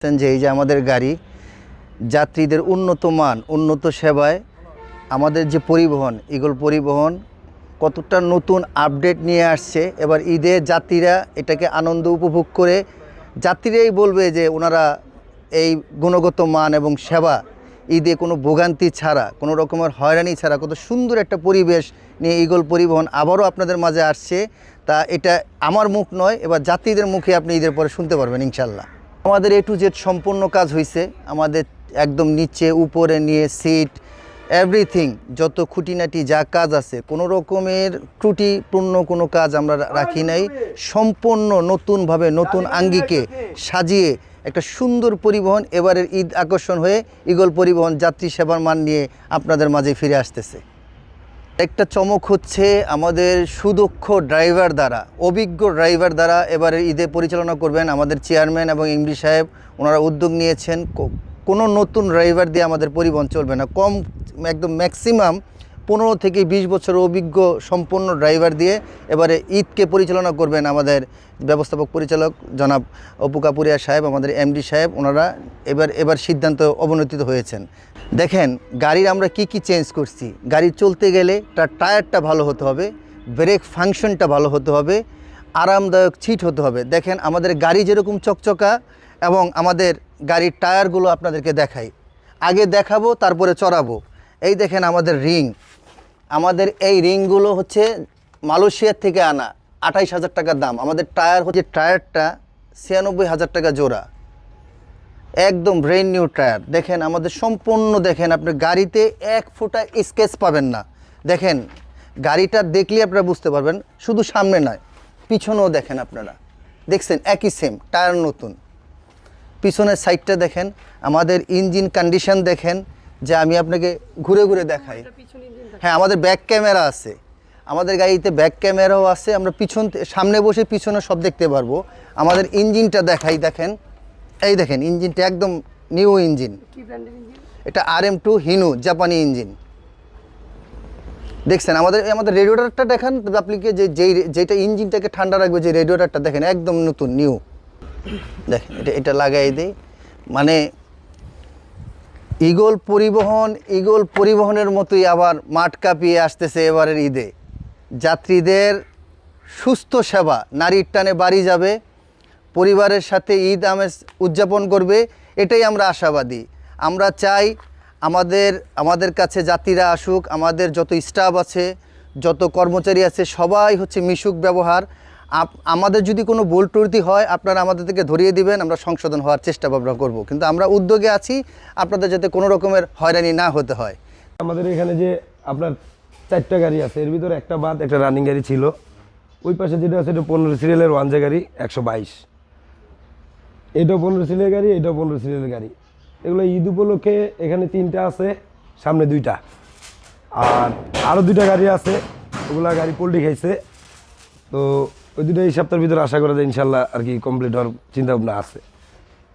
যে এই যে আমাদের গাড়ি যাত্রীদের উন্নত মান উন্নত সেবায় আমাদের যে পরিবহন ইগল পরিবহন কতটা নতুন আপডেট নিয়ে আসছে। এবার ঈদে যাত্রীরা এটাকে আনন্দ উপভোগ করে যাত্রীরাই বলবে যে ওনারা এই গুণগত মান এবং সেবা ঈদে কোনো ভোগান্তি ছাড়া কোনো রকমের হয়রানি ছাড়া কত সুন্দর একটা পরিবেশ নিয়ে ইগল পরিবহন আবারও আপনাদের মাঝে আসছে। তা এটা আমার মুখ নয়, এবার যাত্রীদের মুখে আপনি ঈদের পরে শুনতে পারবেন ইনশাল্লাহ। আমাদের A to Z সম্পূর্ণ কাজ হয়েছে। আমাদের একদম নিচে উপরে নিয়ে সিট এভরিথিং যত খুঁটিনাটি যা কাজ আছে কোনো রকমের ত্রুটিপূর্ণ কোনো কাজ আমরা রাখি নাই। সম্পূর্ণ নতুনভাবে নতুন আঙ্গিকে সাজিয়ে একটা সুন্দর পরিবহন এবারের ঈদ আকর্ষণ হয়ে ইগল পরিবহন যাত্রী সেবার মান নিয়ে আপনাদের মাঝে ফিরে আসতেছে। একটা চমক হচ্ছে আমাদের সুদক্ষ ড্রাইভার দ্বারা, অভিজ্ঞ ড্রাইভার দ্বারা এবারে ঈদে পরিচালনা করবেন আমাদের চেয়ারম্যান এবং এমডি সাহেব। ওনারা উদ্যোগ নিয়েছেন কোনো নতুন ড্রাইভার দিয়ে আমাদের পরিবহন চলবে না, কম একদম ম্যাক্সিমাম 15 থেকে 20 বছরের অভিজ্ঞ সম্পন্ন ড্রাইভার দিয়ে এবারে ঈদকে পরিচালনা করবেন আমাদের ব্যবস্থাপক পরিচালক জনাব অপু কাপুরিয়া সাহেব, আমাদের এমডি সাহেব। ওনারা এবার সিদ্ধান্ত অবনতিত হয়েছেন। দেখেন গাড়ির আমরা কি চেঞ্জ করছি। গাড়ি চলতে গেলে তার টায়ারটা ভালো হতে হবে, ব্রেক ফাংশনটা ভালো হতে হবে, আরামদায়ক সিট হতে হবে। দেখেন আমাদের গাড়ি যেরকম চকচকা এবং আমাদের গাড়ির টায়ারগুলো আপনাদেরকে দেখাই, আগে দেখাবো তারপরে চড়াবো। এই দেখেন আমাদের রিং, আমাদের এই রিংগুলো হচ্ছে মালয়েশিয়ার থেকে আনা, 28,000 টাকার দাম। আমাদের টায়ার হচ্ছে টায়ারটা 96,000 টাকা জোড়া, একদম ব্র্যান্ড নিউ টায়ার। দেখেন আমাদের সম্পূর্ণ, দেখেন আপনি গাড়িতে এক ফোঁটা স্কেচ পাবেন না। দেখেন গাড়িটা দেখলে আপনারা বুঝতে পারবেন, শুধু সামনে নয় পিছনেও দেখেন, আপনারা দেখছেন একই সেম টায়ার নতুন। পিছনের সাইডটা দেখেন, আমাদের ইঞ্জিন কন্ডিশন দেখেন, যে আমি আপনাকে ঘুরে ঘুরে দেখাই। হ্যাঁ, আমাদের ব্যাক ক্যামেরা আছে, আমাদের গাড়িতে ব্যাক ক্যামেরাও আছে। আমরা সামনে বসে পিছনে সব দেখতে পারবো। আমাদের ইঞ্জিনটা দেখাই, দেখেন এই দেখেন ইঞ্জিনটা একদম নিউ ইঞ্জিন। এটা RM2 হিনু জাপানি ইঞ্জিন। দেখছেন আমাদের রেডিয়েটরটা দেখেন আপনাকে, যেটা ইঞ্জিনটাকে ঠান্ডা রাখবে, যে রেডিয়েটরটা দেখেন একদম নতুন নিউ। দেখেন এটা লাগাই দিই, মানে ইগল পরিবহনের মতোই আবার মাঠ কাঁপিয়ে আসতেছে এবারের ঈদে। যাত্রীদের সুস্থ সেবা, নারীর টানে বাড়ি যাবে, পরিবারের সাথে ঈদ আমেজ উদযাপন করবে, এটাই আমরা আশাবাদী। আমরা চাই আমাদের কাছে যাত্রীরা আসুক, আমাদের যত স্টাফ আছে যত কর্মচারী আছে সবাই হচ্ছে মিশুক ব্যবহার। আমাদের যদি কোনো ভুল ত্রুটি হয় আপনারা আমাদের থেকে ধরিয়ে দিবেন, আমরা সংশোধন হওয়ার চেষ্টা ভাবনা করব। কিন্তু আমরা উদ্যোগে আছি আপনাদের যাতে কোনো রকমের হয়রানি না হতে হয়। আমাদের এখানে যে আপনার 4টা গাড়ি আছে, এর ভিতরে একটা বাদ একটা রানিং গাড়ি ছিল। ওই পাশে যেটা আছে এটা 15 সিরিয়ালের 1 গাড়ি 122, এটাও 15 সিরিয়ালের গাড়ি, এটাও 15 সিরিয়ালের গাড়ি। এগুলো ঈদ উপলক্ষে এখানে 3টা আছে, সামনে 2টা, আর আরও 2টা গাড়ি আছে, ওগুলা গাড়ি পোল্ট্রি খাইছে। তো ওই 2টা এই সপ্তাহের ভিতরে আশা করা যায় ইনশাল্লাহ আর কি কমপ্লিট হওয়ার চিন্তাভাবনা আছে।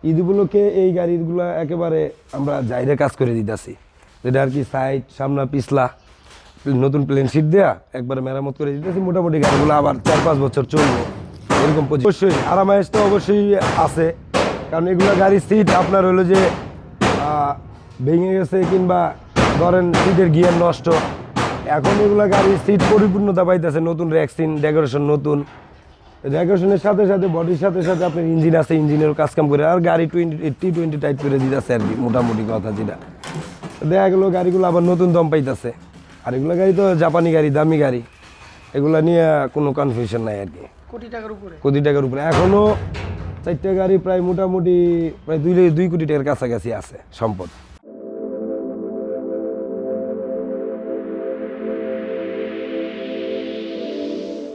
ঈদ উপলক্ষে এই গাড়িগুলো একেবারে আমরা জায়গায় কাজ করে দিতেছি, যেটা আর কি সাইড সামনা পিছলা নতুন প্লেন শিট দেওয়া একবারে মেরামত করে দিতেছি। মোটামুটি গাড়িগুলো আবার 4-5 বছর চলবে এরকম। অবশ্যই আরামায়েশ তো অবশ্যই আছে, কারণ এগুলো গাড়ির সিট আপনার হলো যে ভেঙে গেছে কিংবা ধরেন সিটের গিয়ার নষ্ট, এখন এগুলো গাড়ির সিট পরিপূর্ণতা পাইতেছে, নতুন র্যাকসিন ডেকোরেশন, নতুন ডেকোরেশনের সাথে সাথে বডির সাথে সাথে আপনার ইঞ্জিন আছে, ইঞ্জিনেরও কাজকাম করে, আর গাড়ি T20 টাইট করে দিতেছে আর কি মোটামুটি কথা যেটা দেখা গেলো। গাড়িগুলো আবার নতুন দম পাইতেছে, আর এগুলো গাড়ি তো জাপানি গাড়ি, দামি গাড়ি, এগুলো নিয়ে কোনো কনফিউশন নাই আর কি। কোটি টাকার উপরে এখনও 4টা গাড়ি প্রায় মোটামুটি প্রায় 2 কোটি টাকার কাছাকাছি আছে সম্পদ।